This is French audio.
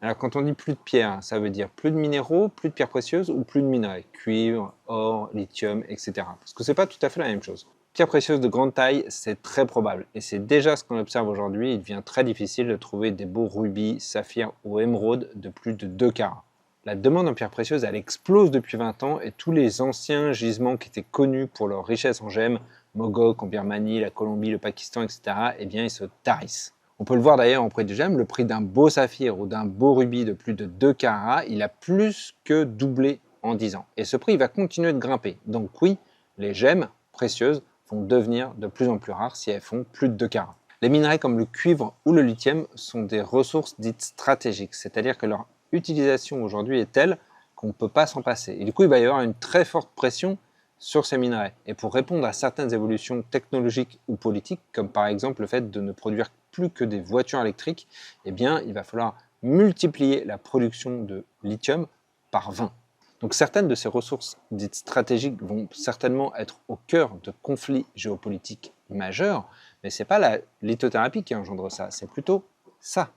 Alors quand on dit plus de pierres, ça veut dire plus de minéraux, plus de pierres précieuses ou plus de minerais, cuivre, or, lithium, etc. Parce que c'est pas tout à fait la même chose. Pierres précieuses de grande taille, c'est très probable. Et c'est déjà ce qu'on observe aujourd'hui. Il devient très difficile de trouver des beaux rubis, saphirs ou émeraudes de plus de 2 carats. La demande en pierres précieuses, elle explose depuis 20 ans et tous les anciens gisements qui étaient connus pour leur richesse en gemmes, Mogok en Birmanie, la Colombie, le Pakistan, etc., eh bien, ils se tarissent. On peut le voir d'ailleurs en prix du gemme, le prix d'un beau saphir ou d'un beau rubis de plus de 2 carats, il a plus que doublé en 10 ans. Et ce prix va continuer de grimper. Donc oui, les gemmes précieuses vont devenir de plus en plus rares si elles font plus de 2 carats. Les minerais comme le cuivre ou le lithium sont des ressources dites stratégiques, c'est-à-dire que leur utilisation aujourd'hui est telle qu'on ne peut pas s'en passer. Et du coup, il va y avoir une très forte pression sur ces minerais. Et pour répondre à certaines évolutions technologiques ou politiques, comme par exemple le fait de ne produire plus que des voitures électriques, eh bien, il va falloir multiplier la production de lithium par 20. Donc certaines de ces ressources dites stratégiques vont certainement être au cœur de conflits géopolitiques majeurs, mais ce n'est pas la lithothérapie qui engendre ça, c'est plutôt ça.